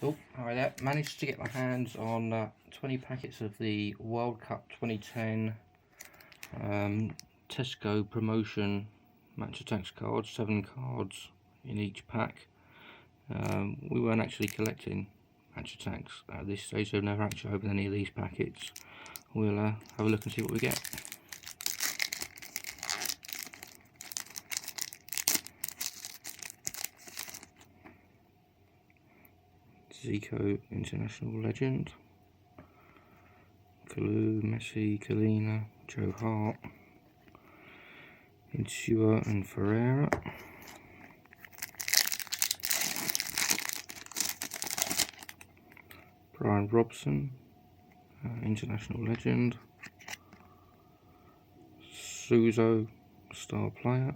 Oh, hi there. Managed to get my hands on 20 packets of the World Cup 2010 Tesco promotion Match Attax cards, 7 cards in each pack. We weren't actually collecting Match Attax at this stage, so I've never actually opened any of these packets. We'll have a look and see what we get. Zico, International Legend. Kalu, Messi, Kalina, Joe Hart, Insua and Ferreira. Brian Robson, International Legend. Suzo, Star Player.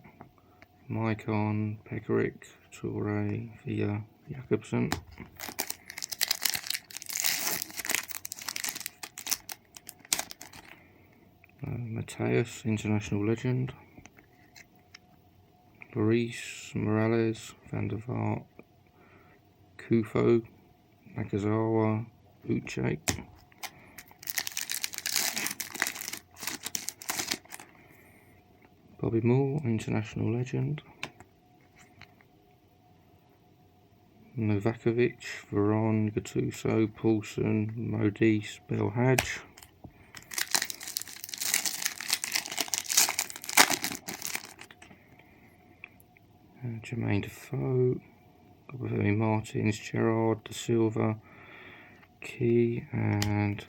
Maicon, Pekaric, Toure, Villa, Jakobsen. Mateus, International Legend. Lloris, Morales, Van der Vaart, Kufo, Nakazawa, Uche. Bobby Moore, International Legend. Novakovic, Veron, Gattuso, Paulson, Modis, Belhaj. Jermaine Defoe, Martins, Gerard, Da Silva, Key, and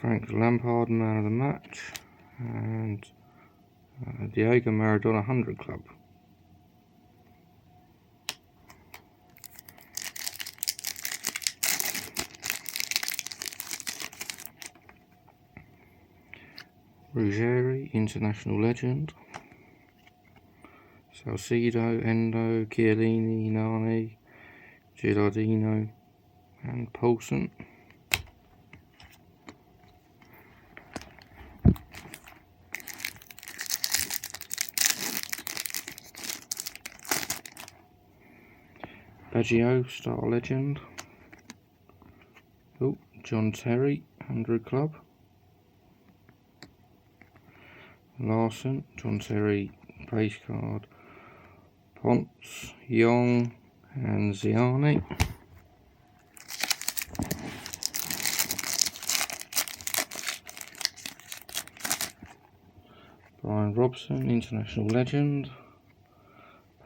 Frank Lampard, man of the match, and Diego Maradona 100 Club. Ruggeri, International Legend. Salcedo, Endo, Chiellini, Nani, Gilardino, and Paulson. Baggio, Star Legend. Oh, John Terry, 100 Club. Larson, John Terry, base card. Ponce, Young, and Ziani. Brian Robson, International Legend.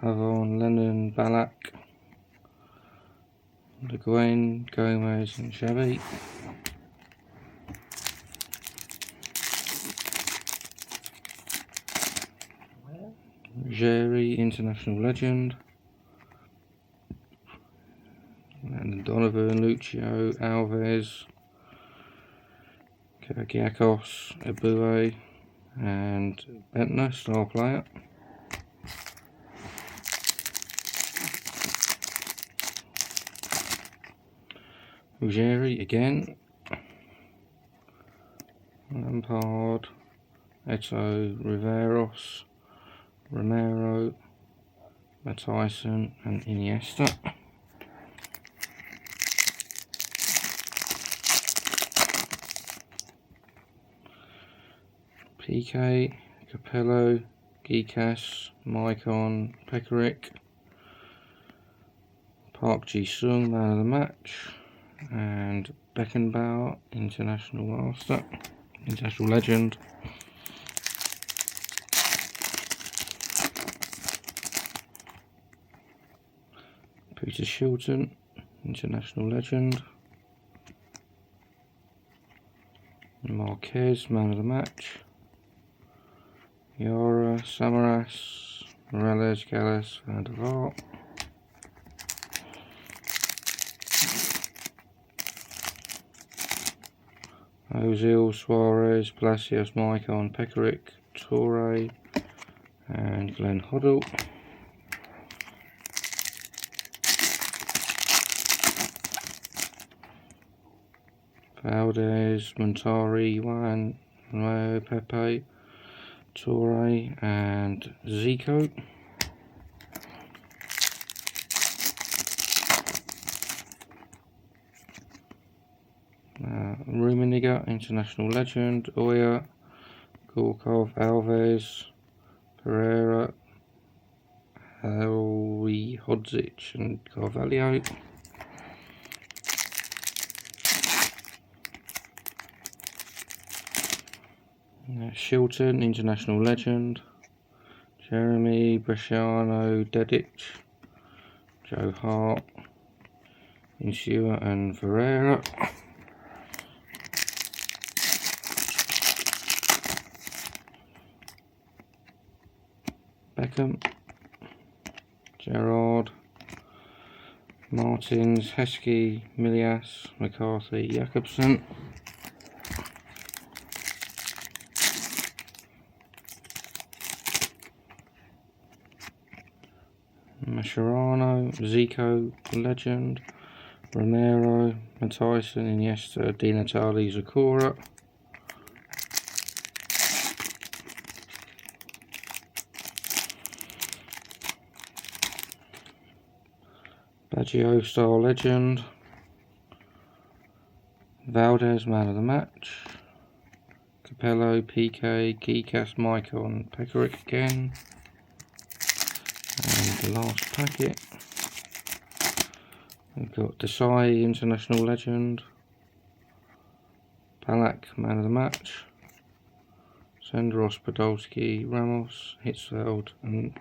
Pavon, Lennon, Ballack, Le Guin, Gomez, and Xavi. Jerry, International Legend. And Donovan, Lucio, Alves, Kyrgiakos, Ebue, and Bentner, Star Player. Ujeri again. Lampard, Eto, Riveros, Romero, Matthyson, and Iniesta. PK, Capello, Gikas, Maicon, Pekaric, Park Ji-sung, man of the match, and Beckenbauer, International Master, International Legend. Peter Shilton, International Legend. Marquez, man of the match. Yara, Samaras, Morales, Gallas, Van der Vaart. Ozil, Suarez, Palacios, Maicon, Pekaric, Toure, and Glenn Hoddle. Valdez, Montari, Juan, Romeo, Pepe, Toure, and Zico. Rummenigge, international legend. Oya, Gorkov, Alves, Pereira, Howie, Hodzic and Carvalho. Shilton, international legend. Jeremy, Bresciano, Dedic, Joe Hart, Insua and Ferreira. Beckham, Gerrard, Martins, Heskey, Milias, McCarthy, Jakobsen. Mascherano, Zico, legend. Romero, Matthijssen, Iniesta, Di Natale, Zakura. Baggio, style legend. Valdez, man of the match. Capello, PK, Kikas, Maicon, Pekaric again. And the last packet, we've got Desai, international legend. Palak, man of the match. Sendros, Podolski, Ramos, Hitzfeld and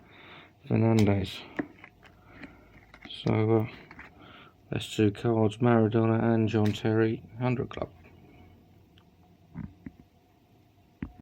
Fernandez. So that's 2 cards, Maradona and John Terry, 100 Club.